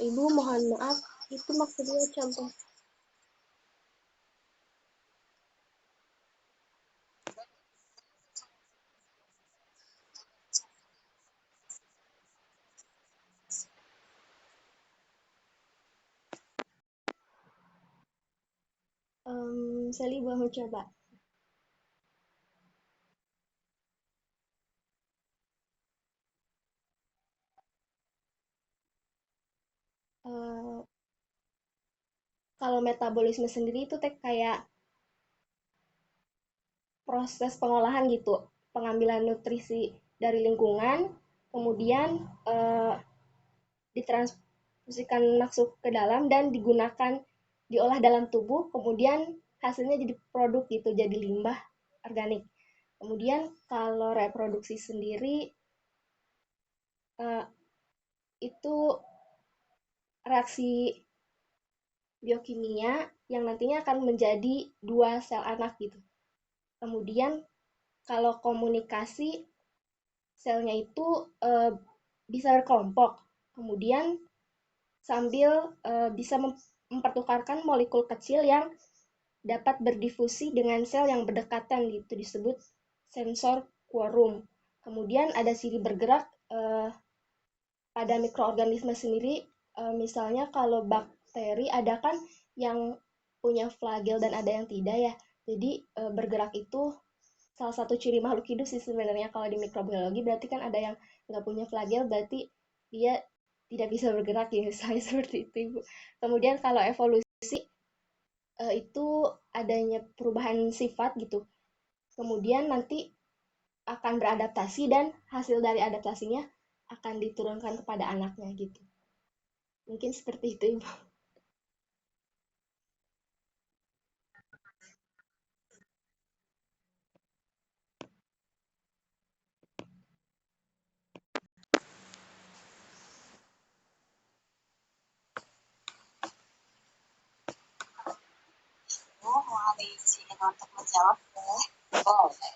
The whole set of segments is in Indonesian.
Ibu mohon maaf, itu maksudnya contoh. Sally boleh coba. Eh, Kalau metabolisme sendiri itu kayak proses pengolahan gitu, pengambilan nutrisi dari lingkungan, kemudian ditransfusikan masuk ke dalam dan digunakan diolah dalam tubuh, kemudian hasilnya jadi produk gitu, jadi limbah organik. Kemudian kalau reproduksi sendiri eh, itu reaksi biokimia yang nantinya akan menjadi dua sel anak gitu. Kemudian kalau komunikasi selnya itu bisa berkelompok. Kemudian sambil bisa mempertukarkan molekul kecil yang dapat berdifusi dengan sel yang berdekatan gitu disebut sensor quorum. Kemudian ada siri bergerak pada mikroorganisme sendiri, misalnya kalau bakteri ada kan yang punya flagel dan ada yang tidak ya. Jadi bergerak itu salah satu ciri makhluk hidup sih sebenarnya. Kalau di mikrobiologi berarti kan ada yang nggak punya flagel, berarti dia tidak bisa bergerak ya, misalnya seperti itu Ibu. Kemudian kalau evolusi itu adanya perubahan sifat gitu. Kemudian nanti akan beradaptasi dan hasil dari adaptasinya akan diturunkan kepada anaknya gitu. Mungkin seperti itu Ibu. Oh, mau diizinin untuk menjawab boleh? Boleh.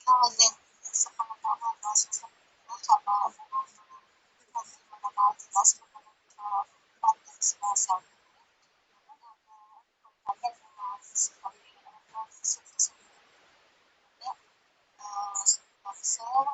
Kalau yang sepengetahuan mahasiswa karena mengenal jelas mengenai konteks bahasa ada dengan seperti sponsor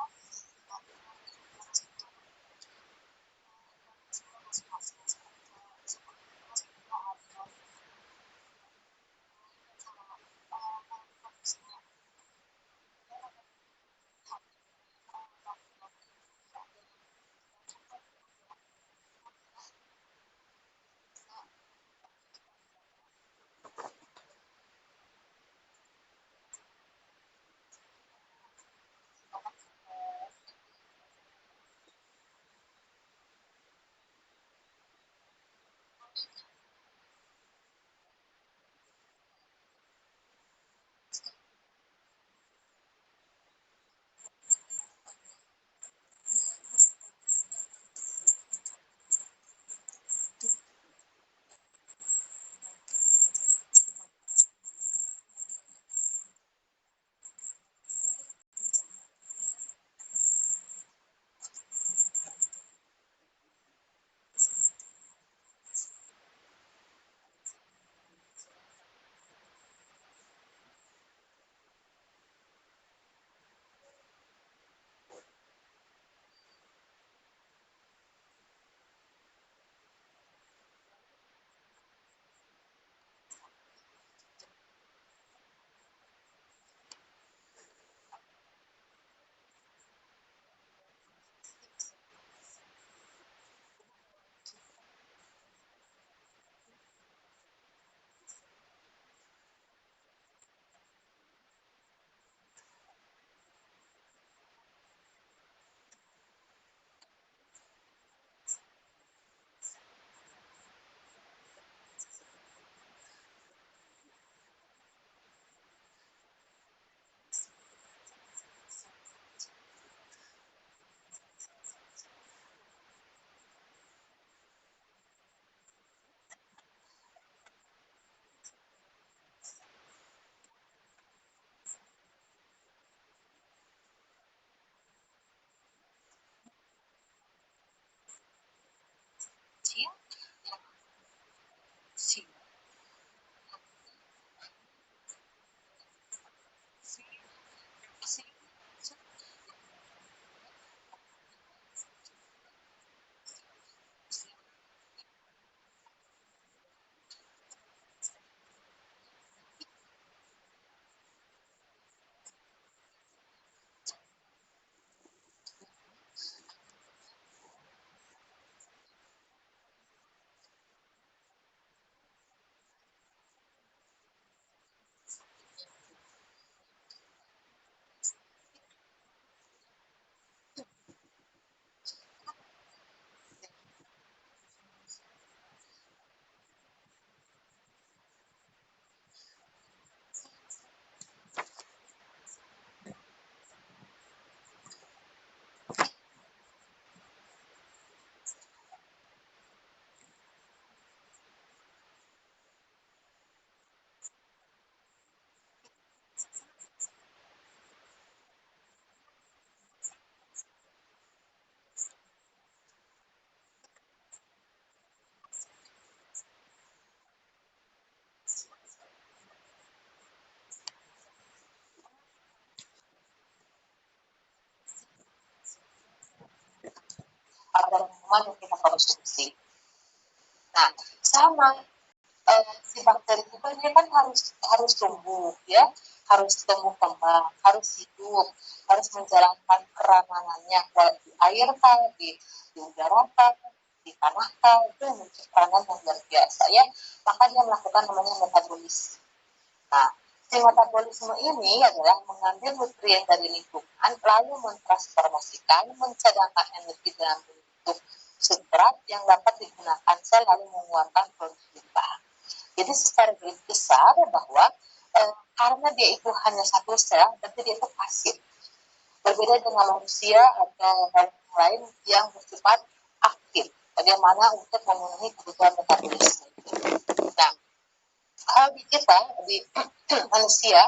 kuman yang kita konsumsi. Nah, sama si bakteri itu dia kan harus tumbuh ya, harus tumbuh kembang, harus hidup, harus menjalankan peranannya di air kan, di udara kan, di tanah kan, itu memiliki peranan yang luar biasa ya. Maka dia melakukan namanya metabolisme. Nah, si metabolisme ini adalah mengambil nutrien dari lingkungan lalu mentransformasikan, mencadangkan energi dalam bentuk substrat yang dapat digunakan sel lalu mengeluarkan produk limbah. Jadi secara garis besar bahwa karena dia itu hanya satu sel, berarti dia itu pasif. Berbeda dengan manusia atau hal lain yang bersifat aktif. Bagaimana untuk memenuhi kebutuhan metabolisme. Nah, hal di kita di manusia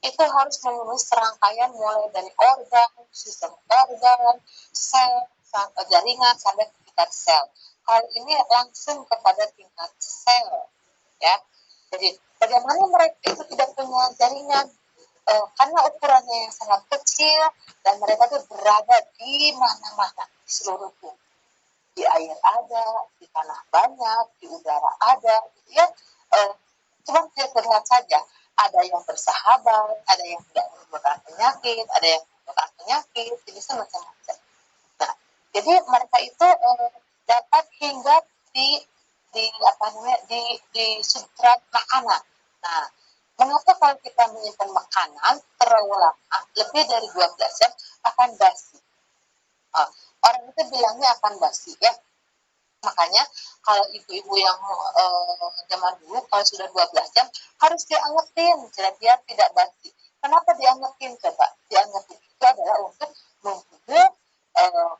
itu harus memenuhi serangkaian mulai dari organ, sistem organ, sel, jaringan sampai ke tingkat sel. Hal ini langsung kepada tingkat sel. Ya, jadi bagaimana mereka itu tidak punya jaringan karena ukurannya yang sangat kecil dan mereka itu berada di mana-mana di seluruh tubuh, di air ada, di tanah banyak, di udara ada, gitu ya. Cuma tidak terlihat saja. Ada yang bersahabat, ada yang tidak menimbulkan penyakit, ada yang menimbulkan penyakit, jadi macam-macam. Nah, jadi mereka itu dapat hingga di substrat makanan. Nah, mengapa kalau kita menyimpan makanan terlalu lama, lebih dari 12 jam akan basi? Orang itu bilangnya akan basi ya. Makanya kalau ibu-ibu yang zaman dulu kalau sudah 12 jam harus diangetin biar tidak basi. Kenapa diangetin coba? Diangetin itu adalah untuk membunuh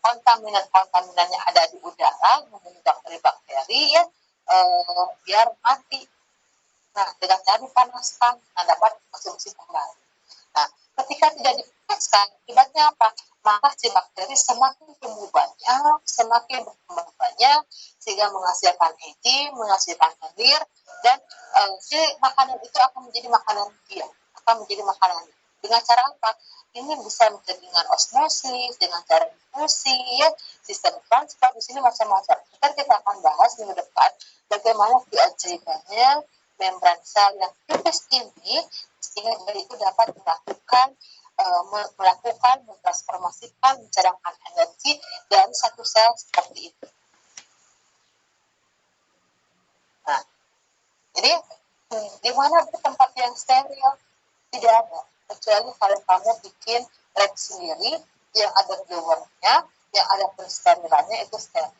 kontaminan-kontaminan yang ada di udara, membunuh bakteri-bakteri ya, biar mati. Nah, dengan cara dipanaskan, dapat konsumsi kembali. Nah, ketika tidak dipanaskan, akibatnya apa? Maka si bakteri semakin tumbuh banyak, semakin berkembang banyak, sehingga menghasilkan enzim, menghasilkan lendir, dan si makanan itu akan menjadi makanan dia, akan menjadi makanan. Dengan cara apa? Ini bisa menjadi dengan osmosis, dengan cara difusi, ya, sistem transport, di sini macam-macam. Kita akan bahas minggu depan bagaimana keajaibannya membran sel yang tipis ini, sehingga dia itu dapat melakukan mentransformasikan, mencadangkan energi dari satu sel seperti itu. Nah, jadi di mana tempat yang steril? Tidak ada, kecuali kalau kamu bikin lab sendiri yang ada blowernya, yang ada pensterilannya itu steril.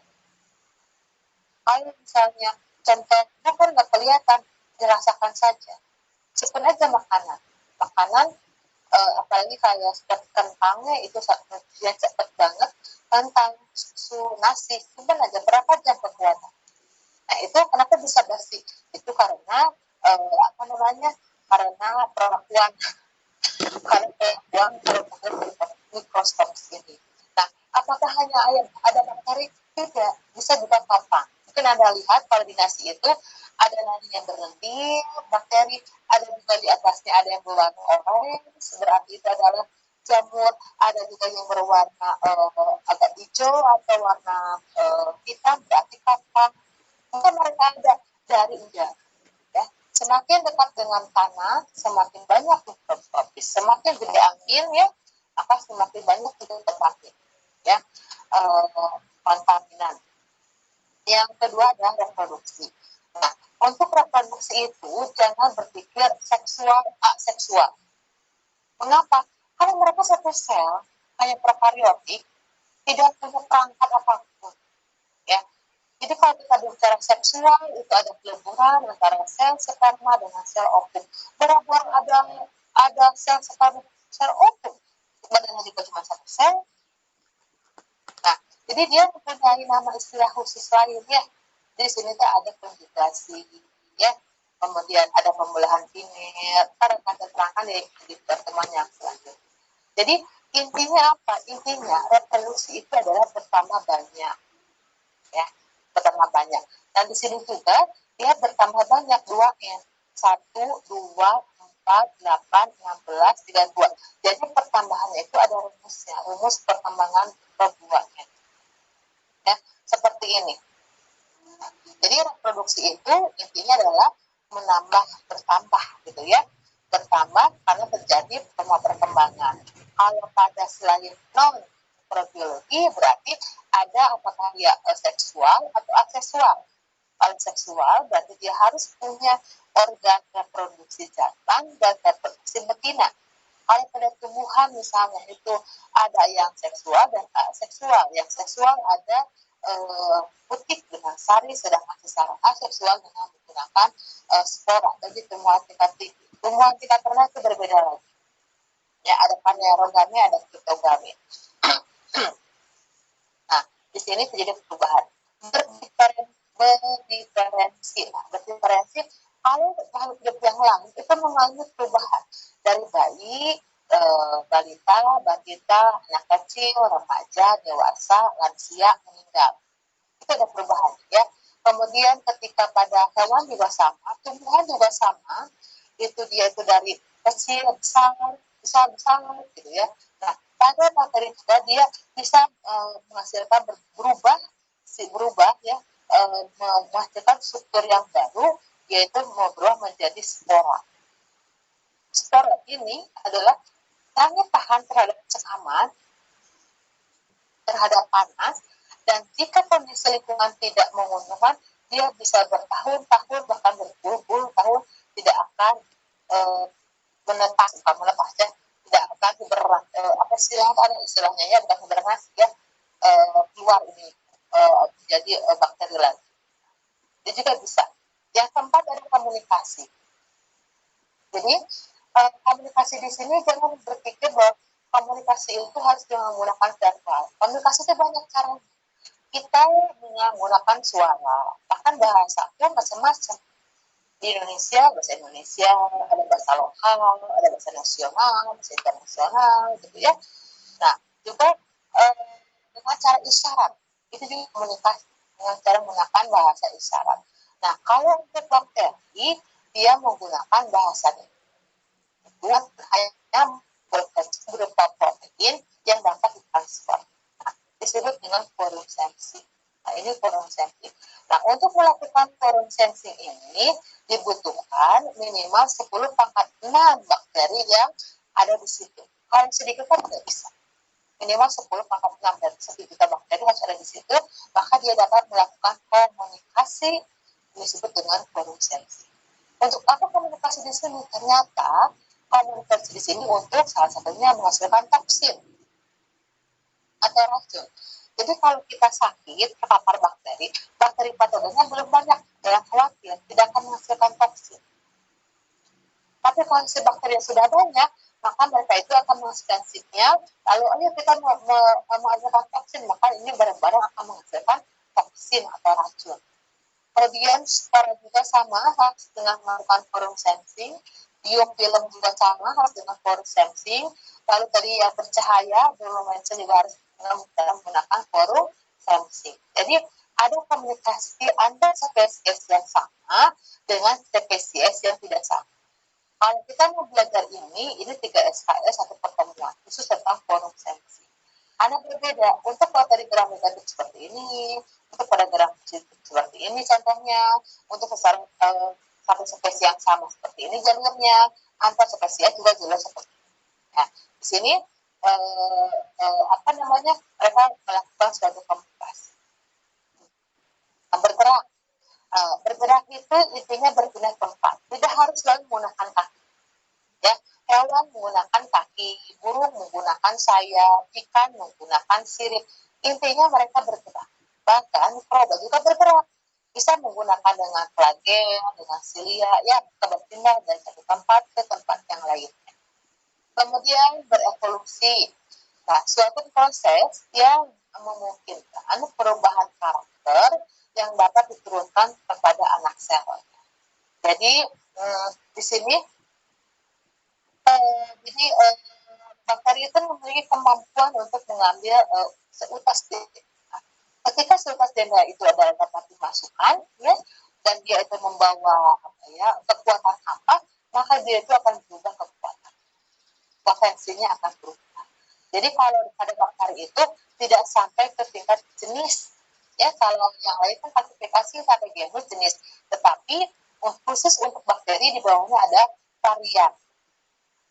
Kalau misalnya contohnya kan nggak kelihatan, dirasakan saja. Simpan aja makanan apalagi kayak seperti kentangnya itu dia cepat banget, kentang, susu, nasi, simpan aja berapa jam kekuatan. Nah itu kenapa bisa basi? Itu karena karena perlakuan mikroskopis ini. Nah, apakah hanya ada bakteri? Tidak, bisa juga papan. Mungkin Anda lihat kalau di nasi itu ada nasi yang berlendir, bakteri, ada juga di atasnya ada yang berwarna oranye, berarti itu adalah jamur, ada juga yang berwarna agak hijau atau warna hitam, berarti papan. Mungkin mereka ada dari udara. Ya. Semakin dekat dengan tanah, semakin banyak mikroskopis. Semakin gede angin ya, maka semakin banyak itu terpakai. Ya, kontaminan. Yang kedua adalah reproduksi. Nah, untuk reproduksi itu jangan berpikir seksual, aseksual. Mengapa? Karena mereka satu sel, hanya prokaryotik, tidak punya perangkat apapun. Ya, jadi kalau kita bicara seksual, itu ada peleburan antara sel sperma dengan sel ovum. Berapa ada sel sperma, sel ovum? Badannya juga cuma satu sel. Nah, jadi dia mempunyai nama istilah khusus lain ya. Di sini tuh ada konjugasi, ya. Kemudian ada pembelahan biner, karena terangkan di pertemuan yang selanjutnya. Jadi intinya apa? Intinya reproduksi itu adalah bertambah banyak, ya, bertambah banyak. Dan di sini juga dia bertambah banyak 2N, 1, 2, 4, 8, 16, 32. Jadi pertambahannya itu ada rumusnya, rumus perkembangan per 2N. Ya, seperti ini. Jadi reproduksi itu intinya adalah bertambah gitu ya, bertambah karena terjadi perkembangan. Kalau pada selain non probiologi berarti ada apakah dia seksual atau aseksual. Kalau seksual berarti dia harus punya organ reproduksi jantan dan reproduksi betina. Kalau pada tumbuhan misalnya itu ada yang seksual dan aseksual. Yang seksual ada putik dengan sari, sedangkan secara aseksual dengan menggunakan spora. Jadi tumbuhan tingkat tinggi. Tumbuhan tingkat rendah itu berbeda lagi. Ya, ada panerogami, ada kriptogami. Nah, di sini terjadi perubahan. Berdiferensi. Nah, berdiferensi kalau makhluk hidup yang lain itu mengalami perubahan dari bayi, balita, batita, anak kecil, remaja, dewasa, lansia, meninggal. Itu ada perubahan ya. Kemudian ketika pada hewan juga sama, tumbuhan juga sama, itu dia itu dari kecil besar gitu ya. Nah, pada bakteri juga dia bisa menghasilkan berubah ya, menghasilkan struktur yang baru, yaitu berubah menjadi spora. Spora ini adalah sangat tahan terhadap sekaman, terhadap panas, dan jika kondisi lingkungan tidak menguntungkan, dia bisa bertahun-tahun bahkan berpuluh-puluh tahun tidak akan menetas ya, tidak akan istilahnya ya, bukan hibernasi ya, keluar ini jadi bakteri lagi. Dia juga bisa. Yang keempat ada komunikasi. Jadi komunikasi di sini jangan berpikir bahwa komunikasi itu harus menggunakan verbal. Komunikasi itu banyak cara. Kita menggunakan suara, bahkan bahasa pun macam-macam. Di Indonesia, bahasa Indonesia, ada bahasa lokal, ada bahasa nasional, bahasa internasional, gitu ya. Nah, juga dengan cara isyarat, itu juga komunikasi dengan cara menggunakan bahasa isyarat. Nah, kalau untuk bakteri, dia menggunakan bahasanya. Buat hanya berupa protein yang dapat ditransfer. Nah, disebut dengan forum sensing. Nah, ini forum sensing. Nah, untuk melakukan forum sensing ini dibutuhkan minimal 10 pangkat 6 bakteri yang ada di situ. Kalau sedikit kan tidak bisa. Minimal 10 pangkat 6 dari 1 juta bakteri harus ada di situ, maka dia dapat melakukan komunikasi disebut dengan forum sensing. Untuk apa komunikasi di sini? Ternyata komunikasi di sini untuk salah satunya menghasilkan toksin atau racun. Jadi kalau kita sakit terpapar bakteri patogennya belum banyak, jangan khawatir, tidak akan menghasilkan toksin. Tapi kalau si bakteri yang sudah banyak, maka mereka itu akan menghasilkan sinyal, lalu ayo kita menghasilkan toksin, maka ini barang-barang akan menghasilkan toksin atau racun. Kemudian spora juga sama, harus dengan melakukan forum sensing. Biofilm juga sama, harus dengan forum sensing. Lalu tadi yang bercahaya, bioluminescence juga harus menggunakan forum sensing. Jadi ada komunikasi antar spesies yang sama dengan spesies yang tidak sama. Kalau kita mau belajar ini 3 SKS satu pertemuan khusus tentang forum sensing. Ada berbeda untuk bakteri gram negatif seperti ini, untuk pada gram positif seperti ini contohnya, untuk satu spesies yang sama seperti ini jalurnya, antar spesies juga jelas seperti ini. Nah, di sini mereka melakukan suatu komunikasi. Bergerak itu intinya berpindah tempat, tidak harus selalu menggunakan kaki. Ya, hewan menggunakan kaki, burung menggunakan sayap, ikan menggunakan sirip. Intinya mereka bergerak. Bahkan mikroba juga bergerak. Bisa menggunakan dengan flagel, dengan silia, ya berpindah dari satu tempat ke tempat yang lainnya. Kemudian berevolusi. Nah, suatu proses yang memungkinkan perubahan karakter yang dapat diturunkan kepada anak sel. Jadi di sini bakteri itu memiliki kemampuan untuk mengambil seutas DNA. Ketika seutas DNA itu adalah dapat dimasukkan, ya, dan dia itu membawa kekuatan apa, maka dia itu akan berubah kekuatan. Potensinya akan berubah. Jadi kalau pada bakteri itu tidak sampai ke tingkat jenis Ya, kalau yang lain kan klasifikasi kata genus jenis, tetapi khusus untuk bakteri di bawahnya ada varian.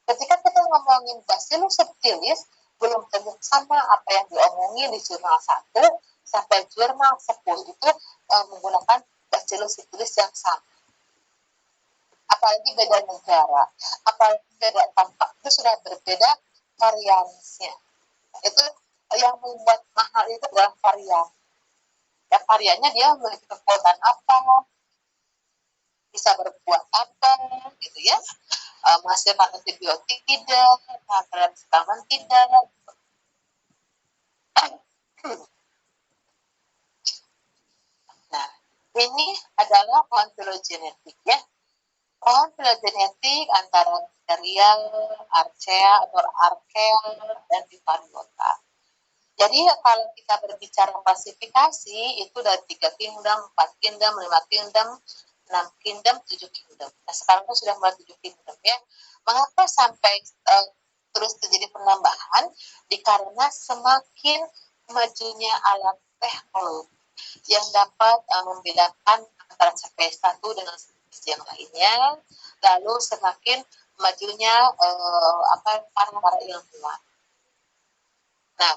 Ketika kita ngomongin Bacillus subtilis, belum tentu sama apa yang diomongin di jurnal 1 sampai jurnal 10 itu menggunakan Bacillus subtilis yang sama. Apalagi beda negara, apalagi beda tempat, itu sudah berbeda variannya. Itu yang membuat mahal itu adalah varian. Ya, variannya dia memiliki kekuatan apa, bisa berbuat apa, gitu ya. Menghasilkan antibiotik tidak, menghasilkan vitamin tidak. Nah, ini adalah pohon filogenetik ya. Pohon filogenetik antara Bacteria, Archaea atau Archaea, dan Eukaryota. Jadi kalau kita berbicara klasifikasi, itu dari 3 kingdom, 4 kingdom, 5 kingdom, 6 kingdom, 7 kingdom. Nah, sekarang itu sudah mulai 7 kingdom ya. Mengapa sampai terus terjadi penambahan? Karena semakin majunya alat teknologi yang dapat membedakan antara spesies satu dengan spesies yang lainnya, lalu semakin majunya para ilmuwan. Nah,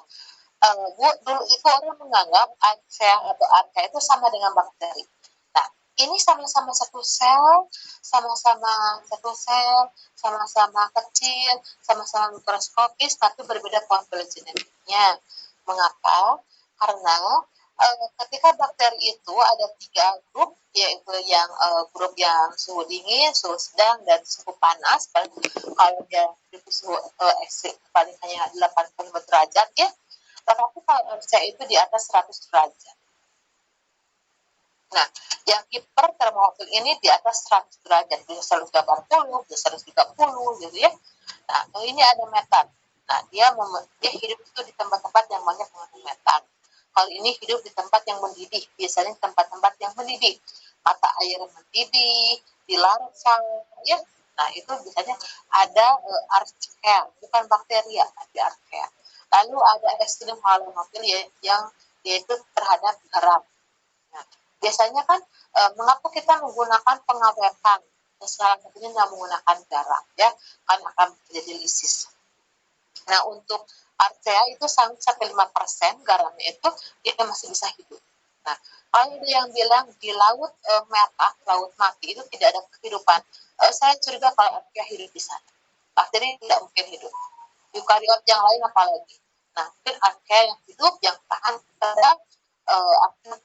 Bu, dulu itu orang menganggap Archaea atau Archaea itu sama dengan bakteri. Nah, ini sama-sama satu sel, sama-sama kecil, sama-sama mikroskopis, tapi berbeda pohon filogenetiknya. Mengapa? Karena ketika bakteri itu ada 3 grup, yaitu yang grup yang suhu dingin, suhu sedang, dan suhu panas. Kalau dia itu suhu ekstrim paling hanya 85 derajat ya. Tetapi kalau Archaea itu di atas 100 derajat. Nah, yang hipertermofil ini di atas 100 derajat, bisa 180, bisa 130 gitu ya. Nah, ini ada metan. Nah, dia hidup itu di tempat-tempat yang banyak mengandung metan. Kalau ini hidup di tempat yang mendidih, biasanya tempat-tempat yang mendidih. Mata air mendidih, di larva, ya. Nah, itu biasanya ada Archaea, bukan bakteria, tapi Archaea. Lalu ada ekstrim halonofil yang yaitu terhadap garam. Nah, biasanya kan mengapa kita menggunakan pengawetan? Salah satunya tidak menggunakan garam, ya, kan akan terjadi lisis. Nah, untuk Archaea itu sampai 5% garamnya itu dia masih bisa hidup. Nah, kalau ada yang bilang di laut merah, laut mati itu tidak ada kehidupan, saya curiga kalau Archaea hidup di sana. Bakteri tidak mungkin hidup. Eukariot yang lain apalagi. Nah, mungkin Archaea yang hidup, yang tahan pada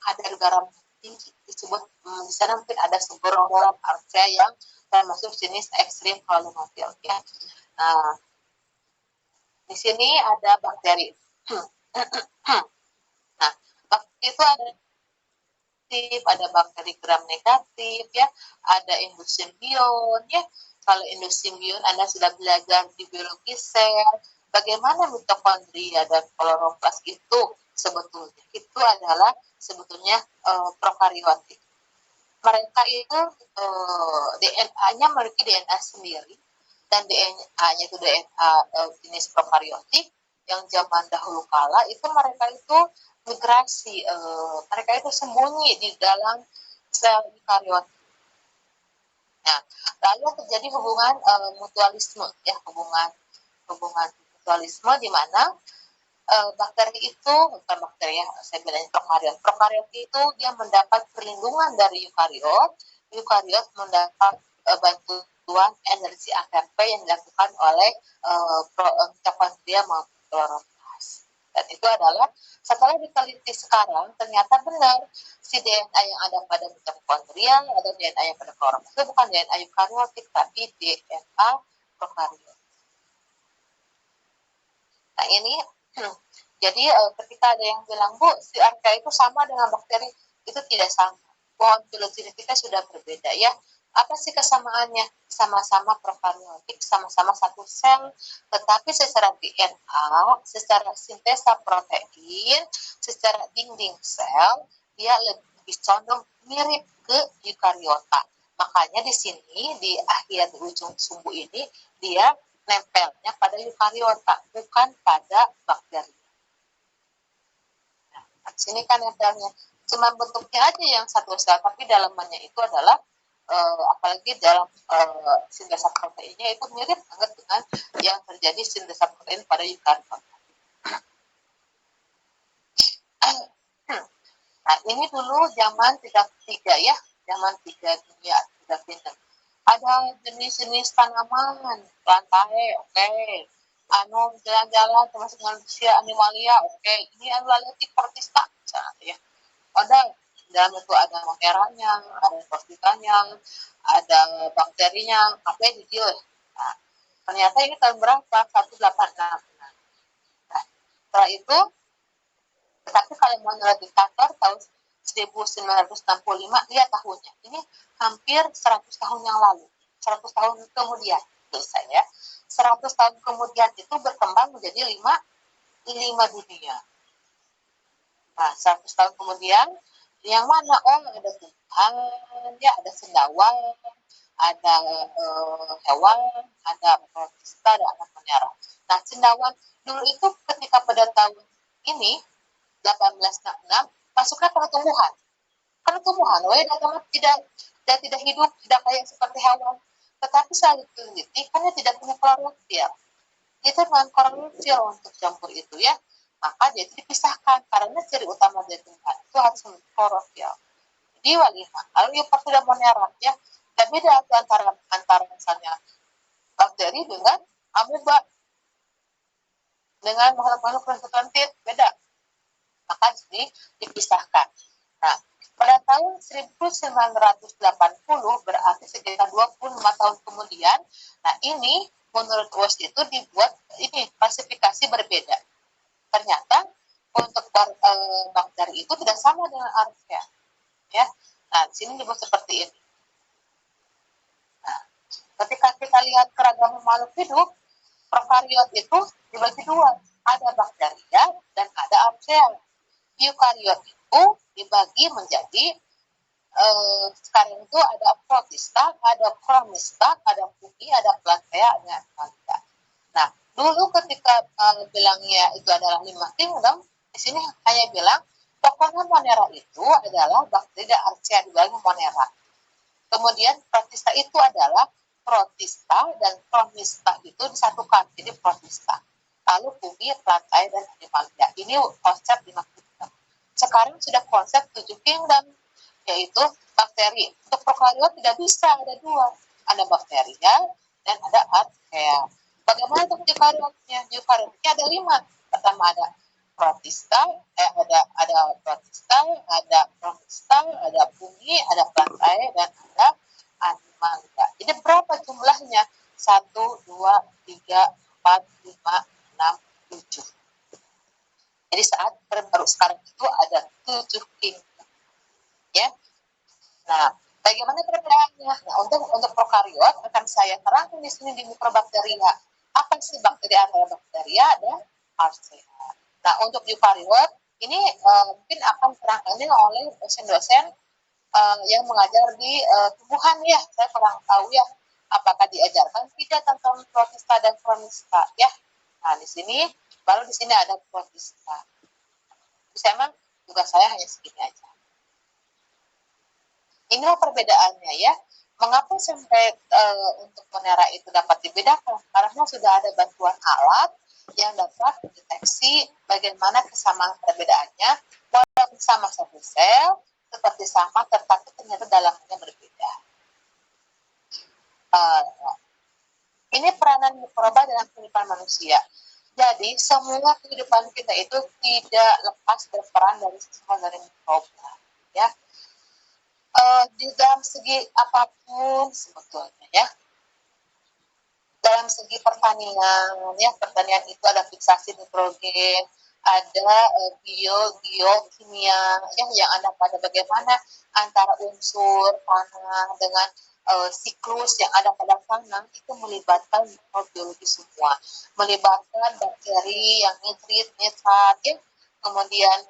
kadar garam tinggi, disebut di sana mungkin ada segerombolan Archaea yang termasuk jenis ekstrim halonofil ya. Nah, di sini ada bakteri. Nah, bakteri itu ada bakteri gram negatif ya, ada endosimbion ya. Kalau endosimbion Anda sudah belajar di biologi sel, bagaimana mitokondria dan kloroplas itu sebetulnya itu adalah sebetulnya prokariotik. Mereka itu DNA-nya memiliki DNA sendiri, dan DNA-nya itu DNA jenis prokariotik yang zaman dahulu kala itu mereka itu migrasi, mereka itu sembunyi di dalam sel eukariotik. Nah, lalu terjadi hubungan mutualisme ya, hubungan mutualisme di mana bakteri itu bukan bakteri ya, saya bilangnya prokariot. Prokariot itu dia mendapat perlindungan dari eukariot. Eukariot mendapat bantuan energi ATP yang dilakukan oleh mitokondria maupun kloroplas. Dan itu adalah setelah diteliti sekarang ternyata benar si DNA yang ada pada mitokondria atau DNA yang pada kloroplas itu bukan DNA eukariotik tapi DNA prokariot. Nah, ini jadi ketika ada yang bilang, Bu, si Archaea itu sama dengan bakteri, itu tidak sama. Pohon filogenetika sudah berbeda ya. Apa sih kesamaannya? Sama-sama prokariotik, sama-sama satu sel, tetapi secara DNA, secara sintesa protein, secara dinding sel, dia lebih condong mirip ke eukariota. Makanya di sini, di akhir ujung sumbu ini, dia nempelnya pada eukariota, bukan pada bakteri. Nah, sini kan nempelnya. cuma bentuknya aja yang satu sel, tapi dalamannya itu adalah apalagi dalam sintesa proteinnya itu mirip banget dengan yang terjadi sintesa protein pada eukariot. Nah, ini dulu zaman 3 ya, zaman 3 dunia, 3 bintang. Ada jenis-jenis tanaman, lantai, oke. Jalan-jalan termasuk manusia, animalia, oke. Ini Laletic protista, misalnya ya. Ada dalam itu ada monsteranya, ada protistanya, ada bakterinya, apa di Nah, ternyata ini tahun berapa? 186. Nah, setelah itu, tetapi kalau menurut diktator tahun 1965, lihat tahunnya. Ini hampir 100 tahun yang lalu. 100 tahun kemudian, selesai ya. 100 tahun kemudian itu berkembang menjadi 5 dunia. Nah, 100 tahun kemudian, yang mana? Oh, ada Tuhan, ya, ada sendawan, ada hewan, ada protista, ada anak menara. Nah, sendawan dulu itu ketika pada tahun ini, 1866, masuknya pertumbuhan. Pertumbuhan, tidak hidup, tidak kayak seperti hewan. Tetapi saat diteliti, karena tidak punya klorofil. Itu non klorofil untuk campur itu ya. Maka dia itu dipisahkan karena ciri utama dari tumbuhan itu harus klorofil. Jadi walimah. Lalu Euphorbia ya. Dan beda antara misalnya bakteri dengan amuba, dengan makhluk-makhluk transit beda. Maka di sini dipisahkan. Nah, pada tahun 1980 berarti sekitar 25 tahun kemudian, nah ini menurut WOS itu dibuat ini klasifikasi berbeda. Ternyata untuk bakteri itu tidak sama dengan archaea. Ya. Nah, di sini disebut seperti ini. Nah, ketika kita lihat keragaman makhluk hidup, prokariot itu dibagi dua. Ada bakteria dan ada archaea. Eukariot itu dibagi menjadi sekarang itu ada protista, ada chromista, ada fungi, ada plantea, ada alga. Nah, dulu ketika bilangnya itu adalah 5 kingdom, di sini hanya bilang pokoknya Monera itu adalah bakteri archaea dibagi Monera. Kemudian protista itu adalah protista dan chromista itu disatukan jadi protista. Lalu fungi, plantae dan animalia. Ini konsep 5 kingdom. Sekarang sudah konsep 7 kingdom, yaitu bakteri. Untuk prokariot tidak bisa, ada 2. Ada bakteria dan ada archaea. Bagaimana untuk eukariotnya? Eukariotnya ada 5. Pertama ada protista, ada protista, ada protista, ada fungi, ada plantae dan ada animalia. Jadi berapa jumlahnya? 1, 2, 3, 4, 5, 6, 7. Jadi saat baru sekarang itu ada 7 kingdom. Ya. Nah, bagaimana perbedaannya? Nah, untuk prokariot akan saya terangkan di sini di mikrobakteria. Apa sih bakteri antara bakteria dan archaea? Nah, untuk eukariot ini mungkin akan terangkan oleh dosen-dosen yang mengajar di tumbuhan ya. Saya kurang tahu ya apakah diajarkan tidak tentang protista dan chromista ya. Nah, di sini baru di sini ada protista. Saya memang tugas saya hanya segini aja. Inilah perbedaannya ya. Mengapa sampai untuk Monera itu dapat dibedakan? Karena sudah ada bantuan alat yang dapat mendeteksi bagaimana kesamaan perbedaannya, walaupun sama satu sel, seperti sama, tetapi ternyata dalamnya berbeda. Ini peranan mikroba dalam kehidupan manusia. Jadi semua kehidupan kita itu tidak lepas berperan dari semua dari mikroba, ya. Di dalam segi apapun sebetulnya ya, dalam segi pertanian ya, pertanian itu ada fiksasi nitrogen, ada biokimia yang ada pada bagaimana antara unsur tanah dengan siklus yang ada pada tanah itu melibatkan mikrobiologi semua, melibatkan bakteri yang nitrat ya, kemudian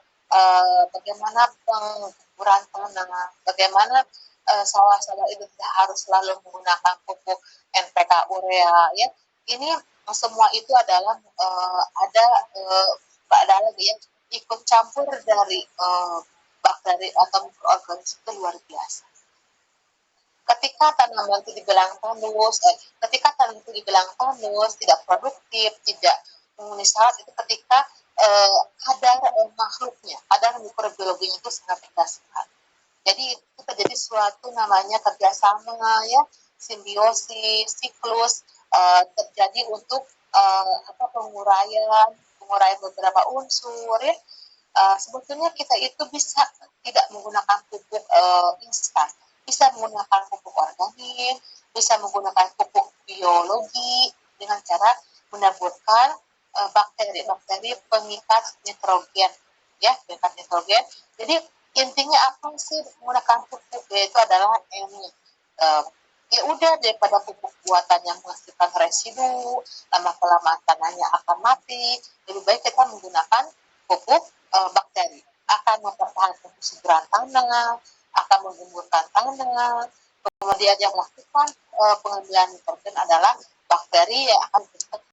bagaimana pengguguran tanah, bagaimana sawah-sawah itu tidak harus selalu menggunakan pupuk NPK urea ya. Ini semua itu adalah ada lagi yang ikut campur dari bakteri atau mikroorganisme itu luar biasa. Ketika tanaman itu dibilang tandus, tidak produktif, tidak memenuhi syarat, itu ketika kadar makhluknya, kadar mikrobiologinya itu sangat rendah sekali. Jadi itu terjadi suatu namanya kerjasama ya, simbiosis, siklus terjadi untuk penguraian beberapa unsur ya. Sebetulnya kita itu bisa tidak menggunakan pupuk instan, bisa menggunakan pupuk organik, bisa menggunakan pupuk biologi dengan cara menaburkan bakteri-bakteri pengikat nitrogen, ya, pengikat nitrogen. Jadi intinya apa sih menggunakan pupuk, yaitu adalah ini. Ya udah, daripada pupuk buatan yang menghasilkan residu, lama-kelamaan tanahnya akan mati, lebih baik kita menggunakan pupuk bakteri, akan mempertahankan kesuburan tanah, akan menggumburkan tanah. Kemudian yang melakukan pengambilan nitrogen adalah bakteri yang akan memberikan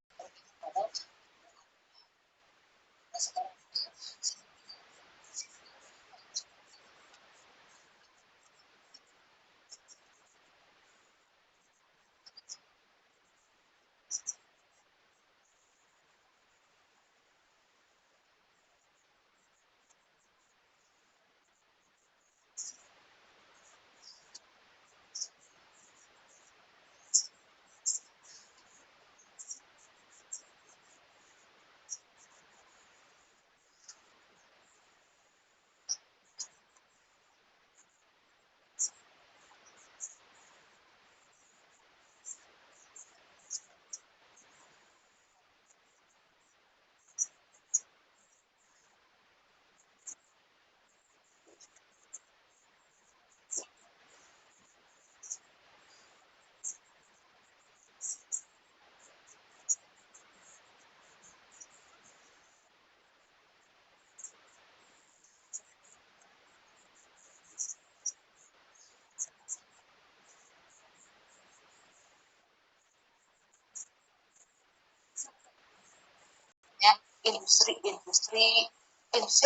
industri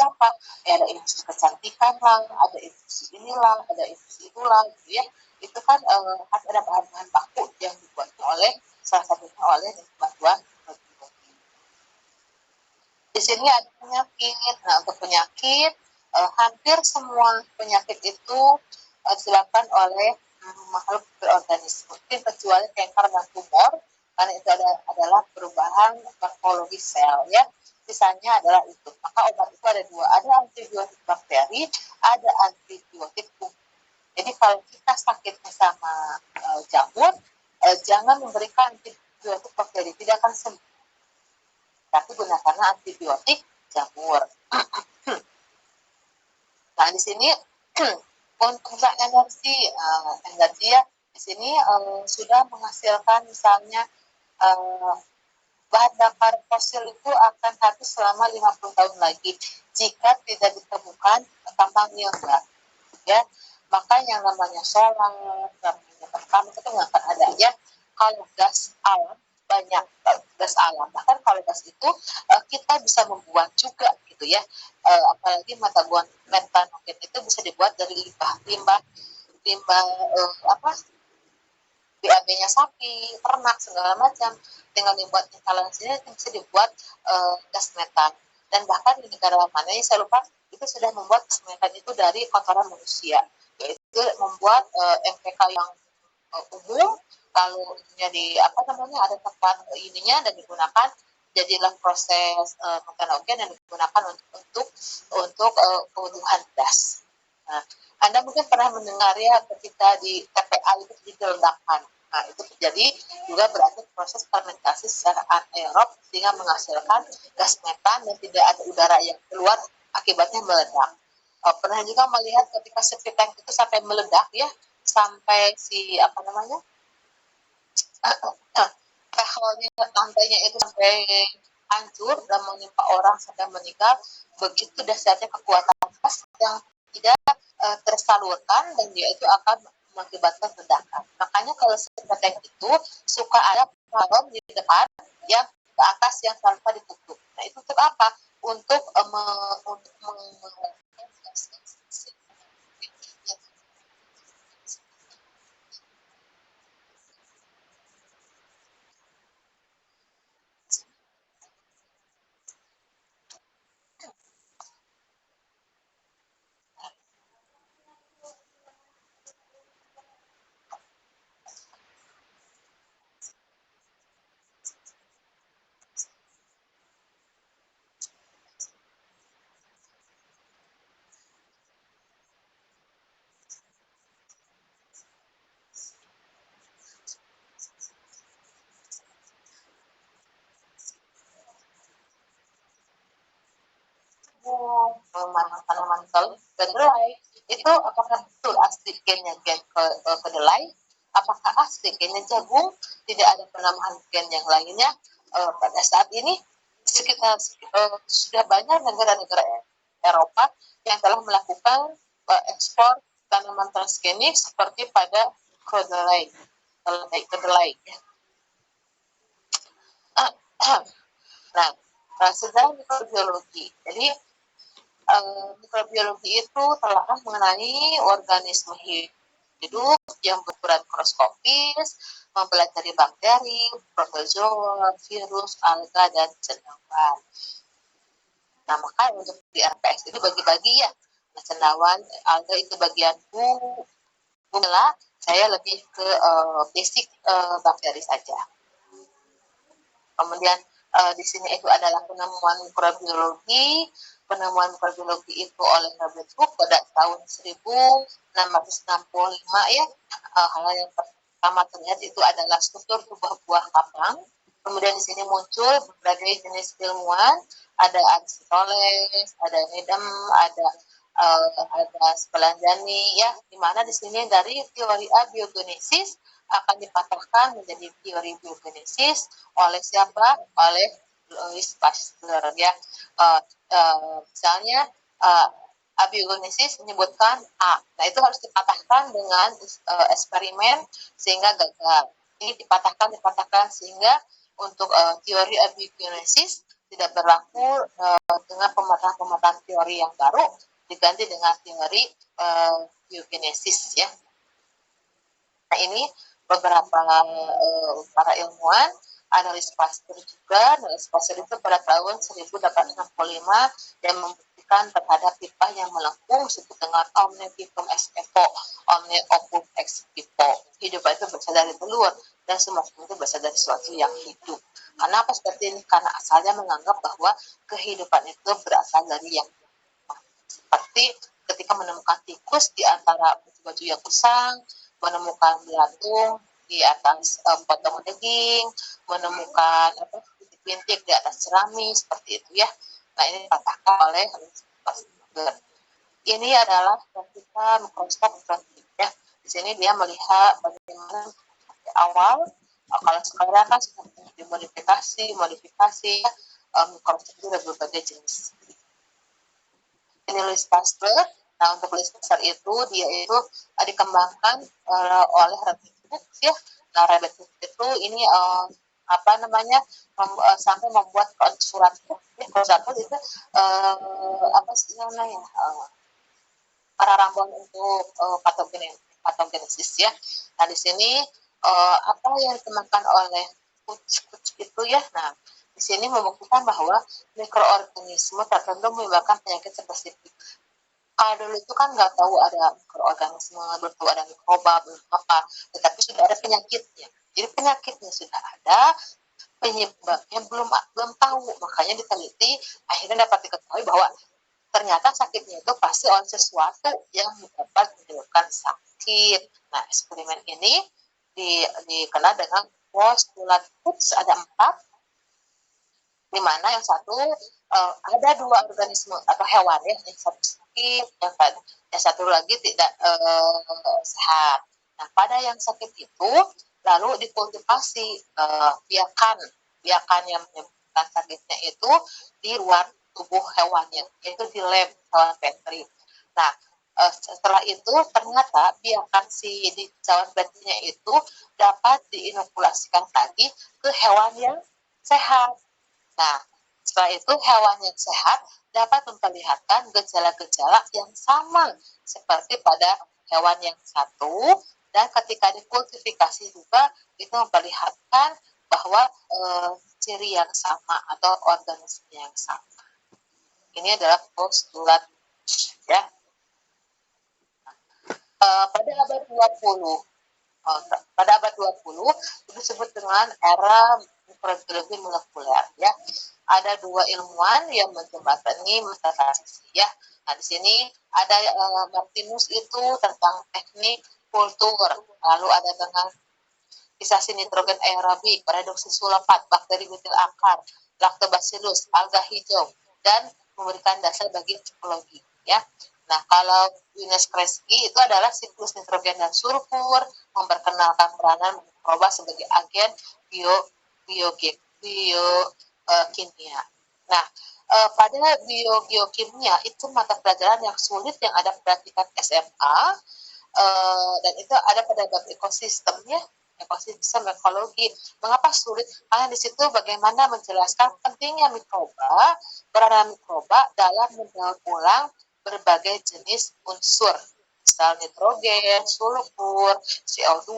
apa? Ya, ada industri kecantikan lah, ada industri inilah, ada industri itulah, gitu ya. Itu kan ada bahan-bahan baku yang dibuat oleh salah satunya oleh bantuan teknologi. Di sini ada penyakit. Nah, untuk penyakit, hampir semua penyakit itu disebabkan oleh makhluk berorganisme. Mungkin kecuali kanker dan tumor, karena itu adalah perubahan morfologi sel ya. Sisanya adalah itu. Maka obat itu ada dua, ada antibiotik bakteri, ada antibiotik kuman. Jadi kalau kita sakitnya sama jamur, jangan memberikan antibiotik bakteri, tidak akan sembuh. Tapi gunakanlah antibiotik jamur. Nah, di sini untuk energi ya, di sini sudah menghasilkan misalnya bahan bakar fosil itu akan habis selama 50 tahun lagi jika tidak ditemukan tambang mineral ya. Maka yang namanya solar, namanya pertamax itu nggak akan ada ya. Kalau gas alam banyak, gas alam, bahkan kalau gas itu kita bisa membuat juga gitu ya, apalagi metanogen itu bisa dibuat dari limbah BAB-nya sapi, ternak, segala macam. Tinggal dibuat instalasinya itu bisa dibuat gas metan. Dan bahkan di negara mana ya saya lupa, itu sudah membuat gas metan itu dari kotoran manusia, yaitu membuat MPK yang umum. Kalau jadi ada tempat ininya dan digunakan, jadilah proses metanogen yang digunakan untuk kebutuhan gas. Nah, Anda mungkin pernah mendengar ya ketika di TPA itu diledakan. Nah, itu terjadi juga berarti proses fermentasi secara anaerob sehingga menghasilkan gas metan dan tidak ada udara yang keluar, akibatnya meledak. Pernah juga melihat ketika septic tank itu sampai meledak ya, sampai levelnya lantainya itu sampai hancur dan menimpa orang sampai meninggal. Begitu dahsyatnya kekuatan gas yang tidak tersalurkan, dan dia itu akan mengakibatkan ledakan. Makanya kalau septic itu suka ada balon di depan yang ke atas yang tanpa ditutup. Nah, itu untuk apa? Untuk jagung, tanaman kedelai, itu apakah betul asli gennya gen kedelai? Apakah asli gennya jagung? Tidak ada penambahan gen yang lainnya. Pada saat ini sekitar sudah banyak negara-negara Eropa yang telah melakukan ekspor tanaman transgenik seperti pada kedelai. Nah, sejarah mikrobiologi. Jadi mikrobiologi itu telah mengenai organisme hidup yang berukuran mikroskopis, mempelajari bakteri, protozoa, virus, alga, dan cendawan. Nah, maka untuk di RPS itu bagi-bagi ya. Nah, cendawan, alga itu bagian bumela, saya lebih ke basic bakteri saja. Kemudian di sini itu adalah penemuan mikrobiologi. Penemuan mikrobiologi itu oleh Herbert Hooke pada tahun 1665 ya. Hal yang pertama terlihat itu adalah struktur tubuh buah kapang. Kemudian di sini muncul berbagai jenis ilmuwan, ada Aristoteles, ada Needham, ada Spallanzani ya, di mana di sini dari teori abiogenesis akan dipatahkan menjadi teori biogenesis oleh siapa? Oleh Louis Pasteur ya. Misalnya abiogenesis menyebutkan A. Nah, itu harus dipatahkan dengan eksperimen sehingga gagal. Ini dipatahkan sehingga untuk teori abiogenesis tidak berlaku dengan pematahan teori yang baru, diganti dengan teori biogenesis ya. Nah, ini beberapa para ilmuwan, analis Pasteur juga. Analis Pasteur itu pada tahun 1865 yang membuktikan terhadap pipa yang melengkung disebut dengan omne vivum ex evo, omne opus ex vivo. Hidup itu berasal dari telur dan semua itu berasal dari sesuatu yang hidup. Kenapa seperti ini? Karena asalnya menganggap bahwa kehidupan itu berasal dari yang seperti ketika menemukan tikus di antara baju yang usang, menemukan belatung di atas potong daging, menemukan bintik di atas jerami, seperti itu ya. Nah, ini dikatakan oleh Pasteur. Ini adalah ketika mikroskop ya. Di sini dia melihat bagaimana awal, kalau sekarang kan sudah dimodifikasi ya, mikroskop itu ada berbagai jenis. Ini Louis Pasteur. Nah, untuk Louis Pasteur itu dia itu dikembangkan oleh Herbert Hooke ya. Nah, Herbert Hooke itu ini sampai membuat surat itu apa sih namanya pararambon untuk patogenesis ya. Nah, di sini apa yang ditemukan oleh Hooke itu ya. Nah, di sini membuktikan bahwa mikroorganisme tertentu menyebabkan penyakit spesifik. Kalau dulu itu kan nggak tahu ada mikroorganisme, belum tahu ada mikroba, belum apa, tetapi sudah ada penyakitnya. Jadi penyakitnya sudah ada, penyebabnya belum tahu, makanya diteliti, akhirnya dapat diketahui bahwa ternyata sakitnya itu pasti oleh sesuatu yang dapat menyebabkan sakit. Nah, eksperimen ini dikenal dengan postulat Hooke, ada 4, di mana yang satu ada 2 organisme atau hewan ya, yang satu sakit, yang satu lagi tidak sehat. Nah, pada yang sakit itu lalu dikultivasi biakan yang menyebabkan sakitnya itu di luar tubuh hewannya, yaitu di lab hewan petri. Nah, setelah itu ternyata biakan si di cawan petrinya itu dapat diinokulasikan lagi ke hewan yang sehat. Nah, setelah itu hewan yang sehat dapat memperlihatkan gejala-gejala yang sama seperti pada hewan yang satu, dan ketika dikultifikasi juga itu memperlihatkan bahwa ciri yang sama atau organisme yang sama. Ini adalah postulat ya. Pada abad 20 itu disebut dengan era mikrobiologi molekuler ya. Ada 2 ilmuwan yang menjembatani metastasi ya. Nah, di sini ada Martinus itu tentang teknik kultur, lalu ada dengan kisasi nitrogen aerobik, reduksi sulfat, bakteri butil akar, lactobacillus, alga hijau, dan memberikan dasar bagi psikologi ya. Nah, kalau Yunes Kresge itu adalah siklus nitrogen dan sulfur, memperkenalkan peranan mikroba sebagai agen biokimia. Nah, pada biogeokimia itu mata pelajaran yang sulit yang ada pada tingkat SMA, dan itu ada pada bab ekosistemnya, ekosistem ekologi. Mengapa sulit? Karena di situ bagaimana menjelaskan pentingnya mikroba, peranan mikroba dalam mendaur ulang berbagai jenis unsur, misal nitrogen, sulfur, CO2.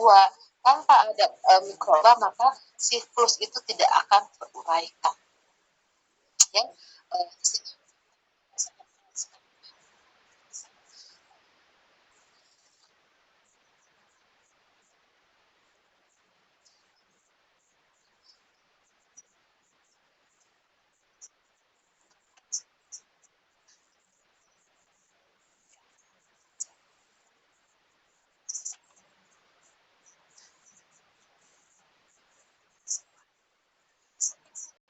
Tanpa ada mikroba maka siklus itu tidak akan teruraikan. Ya,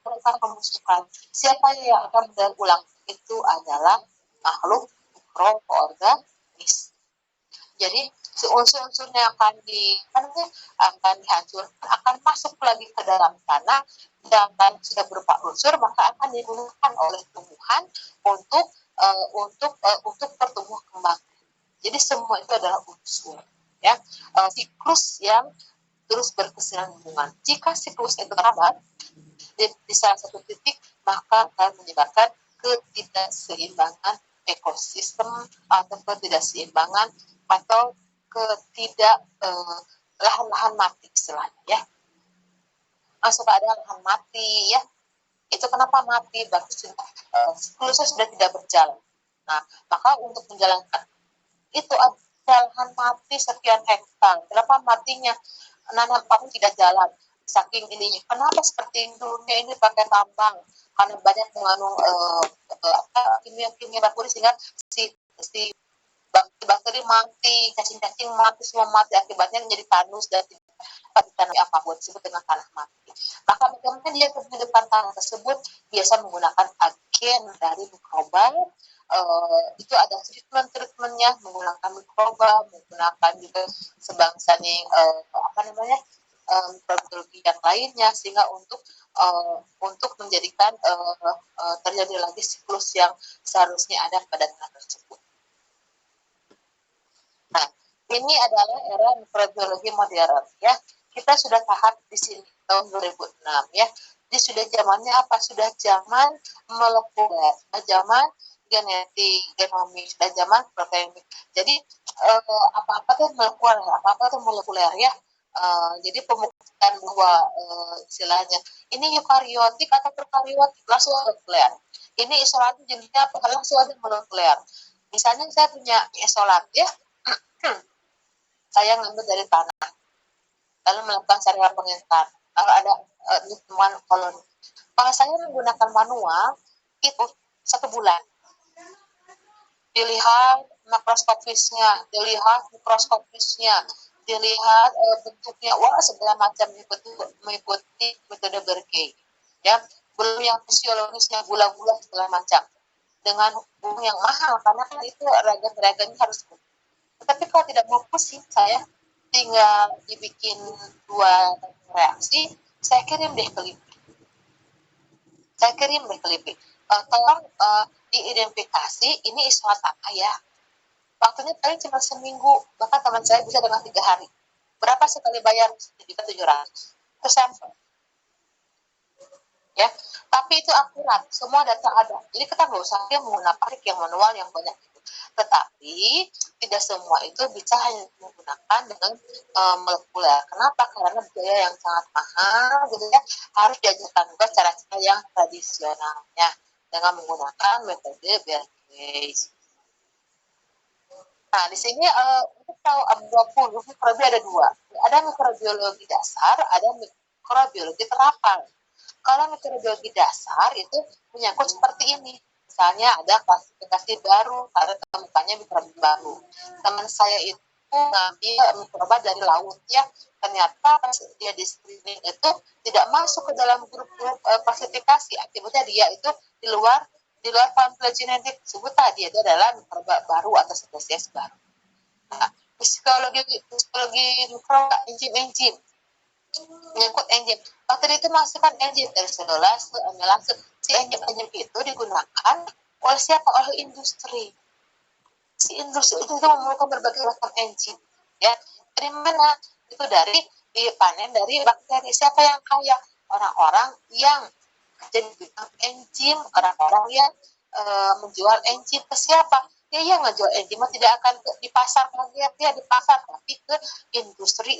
mereka memusuhkan. Siapa yang akan mendaur ulang? Itu adalah makhluk mikroorganisme. Jadi si unsur-unsurnya akan dihancurkan, akan masuk lagi ke dalam tanah, dan sudah berupa unsur maka akan digunakan oleh tumbuhan untuk pertumbuh kembang. Jadi semua itu adalah unsur ya, siklus yang terus berkesinambungan. Jika siklus itu terhambat di salah satu titik maka akan menyebabkan ketidakseimbangan ekosistem atau ketidakseimbangan atau lahan-lahan mati istilahnya ya. Masuk ada lahan mati ya. Itu kenapa mati? Berarti siklusnya sudah tidak berjalan. Nah, maka untuk menjalankan itu ada lahan mati sekian hektar. Kenapa matinya? Nanam padi tidak jalan. Saking ininya. Kenapa seperti dunia ini pakai tambang? Karena banyak mengandung kimia-kimia bakuri sehingga si bakteri mati, cacing-cacing mati, semua mati, akibatnya menjadi tandus dan tidak dapat ditanami apapun, disebut dengan tanah mati. Maka bagaimana dia menghidupkan tanah tersebut? Biasa menggunakan agen dari mikroba. Itu ada treatmentnya menggunakan mikroba, menggunakan juga sebangsa nih mikrobiologi yang lainnya, sehingga untuk menjadikan terjadi lagi siklus yang seharusnya ada pada tanah tersebut. Nah, ini adalah era mikrobiologi modern ya. Kita sudah tahap di sini tahun 2006 ya. Jadi sudah zamannya apa? Sudah zaman molekuler, zaman genetik, genomik, sudah zaman proteomik. Jadi apa-apa tuh molekuler, apa-apa tuh molekuler ya. Jadi pembuktian bahwa istilahnya ini eukariotik atau prokariotik langsung molekuler. Ini isolat jenisnya apa? Langsung ada molekuler. Misalnya saya punya isolat ya, saya ngambil dari tanah, lalu melakukan cara pengintar. Kalau ada temuan koloni, kalau saya menggunakan manual itu 1 bulan. Dilihat makroskopisnya, dilihat mikroskopisnya, dilihat bentuknya, wah segala macam mengikuti metode Berkey. Ya, belum yang fisiologisnya gula-gula segala macam dengan bumbu yang mahal karena kan itu reagen-reagennya harus. Tapi kalau tidak mau pusing saya tinggal dibikin 2 reaksi, saya kirim deh ke LIPI. Tolong diidentifikasi ini isolat apa ya. Waktunya paling cuma seminggu, bahkan teman saya bisa dengan 3 hari. Berapa sekali bayar? 1.700.000. Itu sampel. Ya, tapi itu akurat, semua data ada. Jadi kita nggak usah menggunakan yang manual yang banyak. Tetapi tidak semua itu bisa hanya menggunakan dengan molekuler. Kenapa? Karena biaya yang sangat mahal, gitu ya. Harus diajarkan juga cara-cara yang tradisionalnya dengan menggunakan metode Berkey. Nah, di sini untuk tahu 20 mikrobi ada 2. Ada mikrobiologi dasar, ada mikrobiologi terapan. Kalau mikrobiologi dasar itu menyangkut seperti ini. Misalnya ada klasifikasi baru karena temukannya mikroba baru. Teman saya itu ngambil mikroba dari laut ya. Ternyata pas dia di screening itu tidak masuk ke dalam grup klasifikasi. Akibatnya dia itu di luar Di luar pharmacogenetik tersebut tadi itu adalah mikroba baru atau spesies baru. Nah, psikologi mikroba, enzim menyangkut enzim. Bakteri itu masukkan enzim dari selulase, amilase. Si enzim itu digunakan oleh siapa? Oleh industri. Si industri itu memerlukan berbagai macam enzim. Ya, dari mana? Itu dari dipanen dari bakteri. Siapa yang kaya? Orang-orang yang jadi enzim, orang-orang yang menjual enzim ke siapa? Ya yang ngejual enzim tidak akan di pasar dia di pasar, tapi ke industri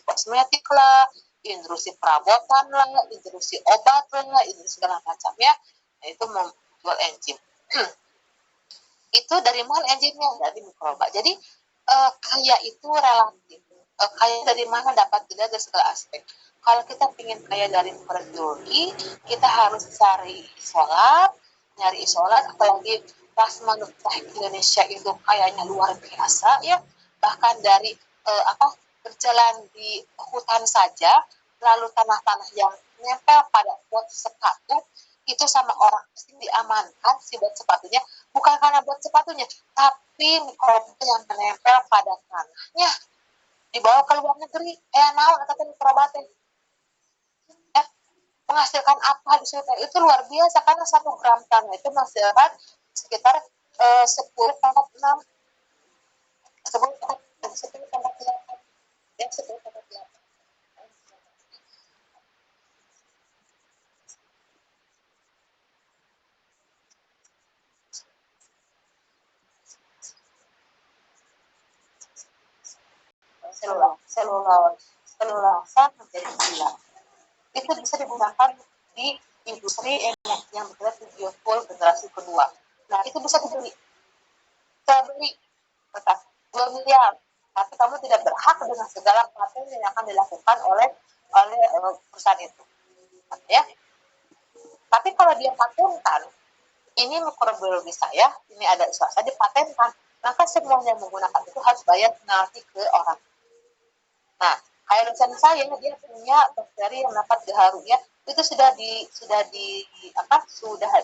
kosmetik lah, industri perabotan lah, industri obat lah, industri segala macam ya. Nah, itu menjual enzim. Itu dari mana enzimnya? Dari mikroba. Jadi kaya itu relatif. Kaya dari mana dapat dilihat dari segala aspek. Kalau kita ingin kaya dari mikrobiologi, kita harus cari isolat, apalagi plasma nutah Indonesia itu kayaknya luar biasa ya. Bahkan dari berjalan di hutan saja, lalu tanah-tanah yang nempel pada pot sepatu itu sama orang asing diamankan si bot sepatunya, bukan karena bot sepatunya, tapi mikroba yang menempel pada tanahnya dibawa ke luar negeri. Naon kata mikroba teh menghasilkan apa di situ itu luar biasa, karena 1 gram tanah itu menghasilkan sekitar 10,6 10,8 ya 10,8 selulasa menjadi gula. Itu bisa digunakan di industri yang bergerak di biofuel generasi kedua. Nah, itu bisa dibeli. Saya beli, kata 2 miliar. Tapi kamu tidak berhak dengan segala paten yang akan dilakukan oleh perusahaan itu. Ya. Tapi kalau dia patenkan, ini mikrobiologi saya, ini ada saya dipatenkan, maka semuanya menggunakan itu harus bayar penalti ke orang. Nah, kayak dosen saya dia punya bakteri yang dapat gaharu ya, itu sudah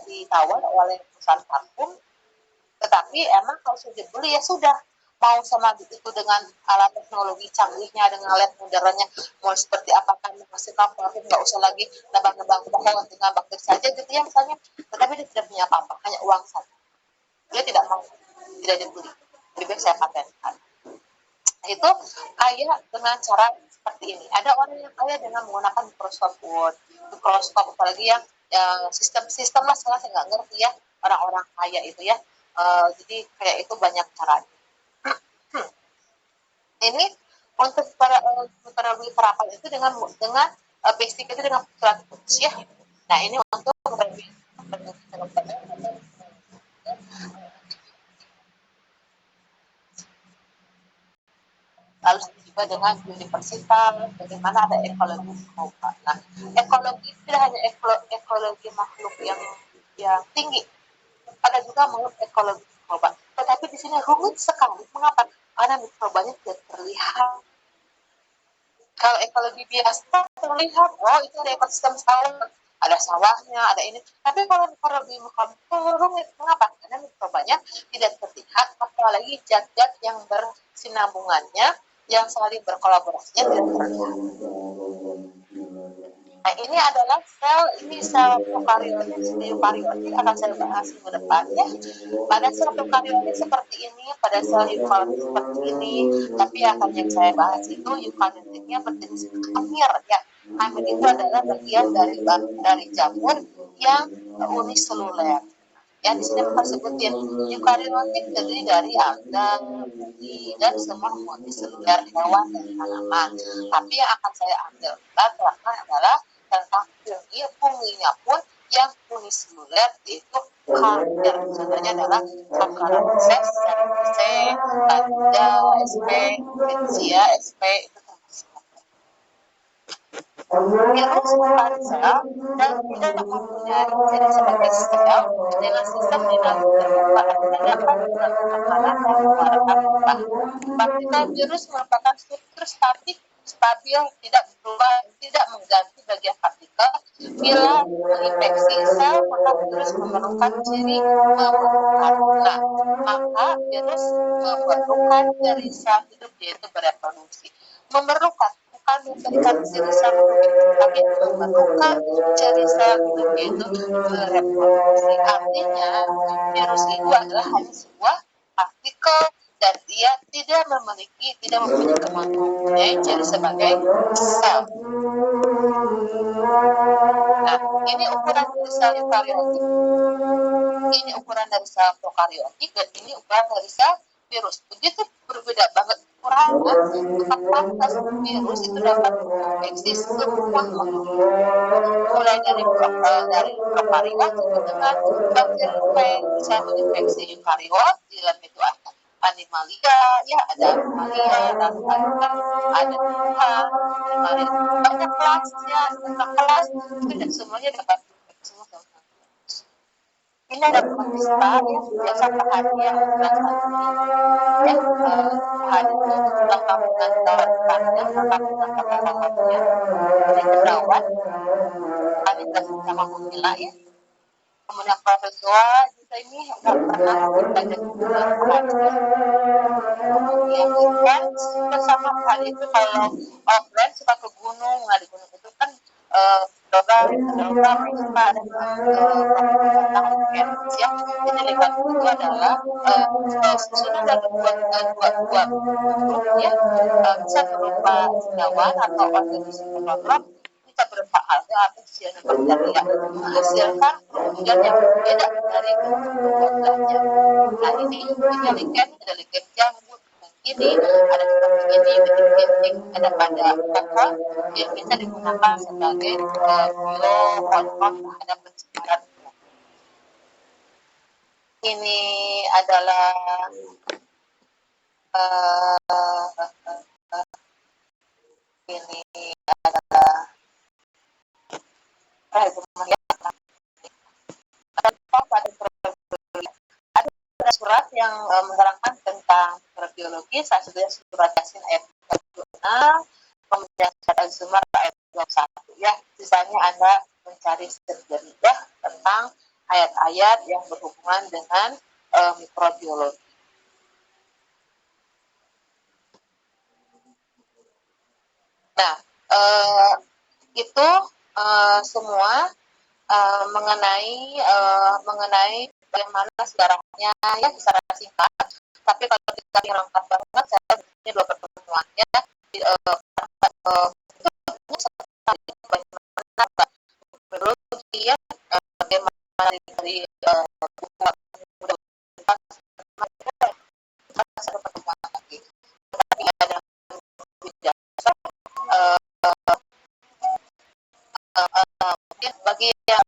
ditawar oleh perusahaan parfum, tetapi emang kalau sudah dibeli ya sudah, mau sama itu dengan alat teknologi canggihnya, dengan lab modernnya, mau seperti apakah menghasilkan parfum, nggak usah lagi nebang-nebang pohon dengan bakteri saja gitu ya misalnya, tetapi dia tidak punya apa-apa, hanya uang saja, dia tidak mau, tidak dibeli, lebih baik saya patenkan. Itu kaya dengan cara seperti ini. Ada orang yang kaya dengan menggunakan mikroskop apalagi yang sistem lah, saya nggak ngerti ya orang-orang kaya itu ya. Jadi kayak itu banyak caranya. Ini untuk para perapan itu dengan basic itu dengan surat ya. Nah ini untuk lalu juga dengan universitas, bagaimana ada ekologi mikroba. Nah, ekologi tidak hanya ekologi makhluk yang tinggi, ada juga menurut ekologi mikroba. Tetapi di sini rumit sekali. Mengapa? Karena mikrobanya tidak terlihat. Kalau ekologi biasa terlihat, oh itu ada ekosistem sawah, ada sawahnya, ada ini. Tapi kalau mikrobi mikroba rumit. Mengapa? Karena mikrobanya tidak terlihat, apalagi zat-zat yang bersinambungannya, yang saling berkolaborasinya tidak terlihat. Nah, ini adalah sel prokaryotik, eukaryotik akan saya bahas minggu depan ya. Pada sel prokaryotik seperti ini, pada sel eukaryotik seperti ini, tapi akan yang saya bahas itu eukaryotiknya berjenis amir ya. Amir itu adalah bagian dari jamur yang uniseluler. Ya, di sini kita sebutin eukaryotik terdiri dari alga, fungi, dan semua multiseluler hewan dan tanaman. Tapi yang akan saya ambil terangkan adalah tentang fungi. Funginya pun yang uniseluler, yaitu karder. Contohnya adalah Saccharomyces cerevisiae, Candida sp, Riccia sp, itu virus bukan sel dan tidak mempunyai diri sebagai sel dengan sistem dinamik terbuka, artinya dapat melakukan tekanan dan mengeluarkan limbah. Bakteri virus merupakan struktur statik stabil, tidak berubah, tidak mengganti bagian partikel. Bila menginfeksi sel, maka virus memerlukan ciri memerlukan. Nah, maka virus memerlukan dari sel hidup yaitu bereproduksi. Memerlukan bukan memberikan ciri sel hidup, tapi memerlukan ciri sel hidup yaitu bereproduksi. Artinya virus itu adalah hanya sebuah partikel dan dia tidak mempunyai kemampuan mempunyai ciri sebagai sel. Nah, ini ukuran dari sel eukariotik. Ini ukuran dari sel prokariotik dan ini ukuran dari sel virus. Begitu berbeda banget ukurannya, maka pantas virus itu dapat menginfeksi semua makhluk. Mulai dari prokariot sampai dengan bakteri bisa menginfeksi eukariot, di dalam itu animalia, ya ada animalia, lalu ada tumbuhan, animalia, banyak kelasnya, tentang kelas itu dan semuanya dapat semua. Ini ada manusia yang biasa perhatian ukuran satu ya, Tuhan itu lengkap dengan ikannya, lengkap dengan kata-katanya, dari kerawat, kami sama Mumila ya. Kemudian Profesor kita ini nggak pernah kita jadi perhatian. Kemudian Friends bersama hari itu kalau Friends suka ke gunung, nah di gunung itu kan program suka ada tentang weekend ya. Jadi lingkungan itu adalah susunan dari dua grup ya, bisa berupa senyawan atau organisme program bisa berupa alga atau cyanobacteria menghasilkan kemudian yang berbeda dari kelompoknya. Nah ini liken, ada liken jambu ini, ada seperti ini, begini, ada pada kakak yang bisa digunakan sebagai biokontrol terhadap pencemaran. Ini adalah ini adalah ada surat yang menerangkan tentang biologi. Saya sudah surat Yasin ayat 26, kemudian surat Az-Zumar ayat 21 ya. Sisanya Anda mencari sendiri ya tentang ayat-ayat yang berhubungan dengan mikrobiologi. Nah, itu semua mengenai bagaimana sejarahnya ya secara singkat. Tapi kalau kita lengkap banget, saya punya 2 pertemuan ya. Bagaimana biologi ya, bagaimana dari satu pertemuan lagi. Tapi ada bagi yang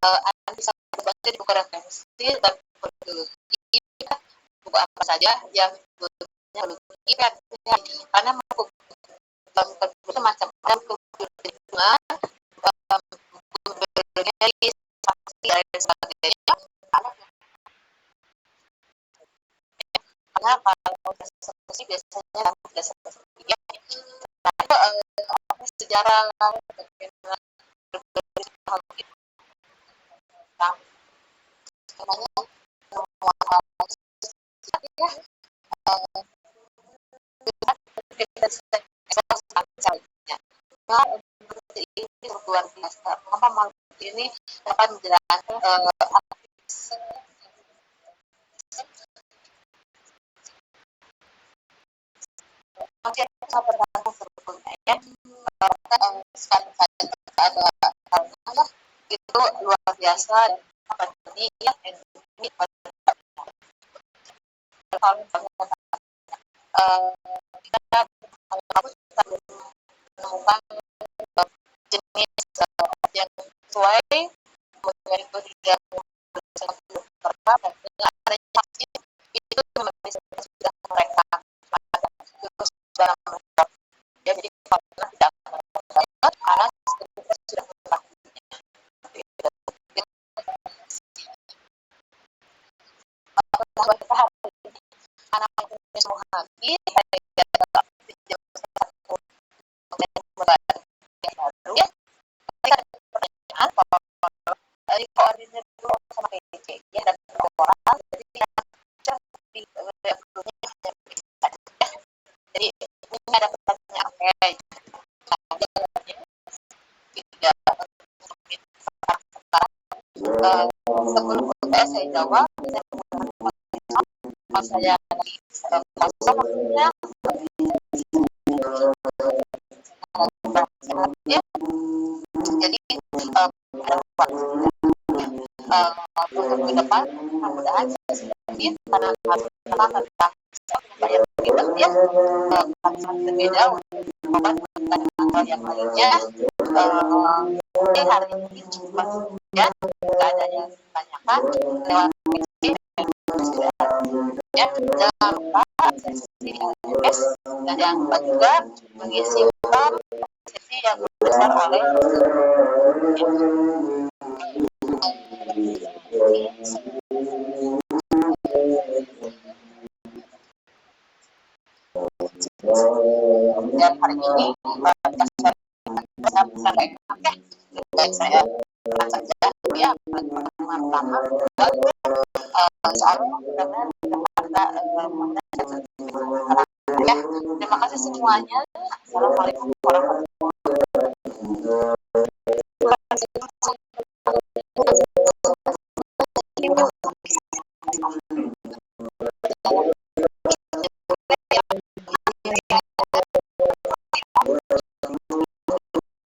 Anda bisa membaca di buku referensi dan biologi buku apa saja yang biologi karena buku itu macam-macam kebutuhan dan sebagainya. Karena kalau diskusi biasanya dasar ya. Nah, sejarah ini luar biasa. Mengapa makhluk ini dapat menjelaskan mungkin sangat tergantung sebetulnya ya. Sekali-kali ada karena itu luar biasa dan ini ya ini kita menemukan jenis yang sesuai kemudian itu tidak itu sudah mereka kita hari ini anak-anak semua habis baru ya pertanyaan dari koordinir dulu sama PC ya dan orang jadi jadi ini ada pertanyaan sebelum saya jawab saya dari maksudnya ya jadi untuk ke depan mudah-mudahan sedikit karena tentang yang begitu ya berbeda dengan hal yang lainnya hari ini cuma ya tidak ada yang ditanyakan lewat ya jangan lupa sesi LMS dan jangan lupa juga mengisi form sesi yang besar oleh dan hari ini saya saja ya pertama soalnya benar-benar ya terima kasih semuanya. Assalamualaikum warahmatullahi wabarakatuh.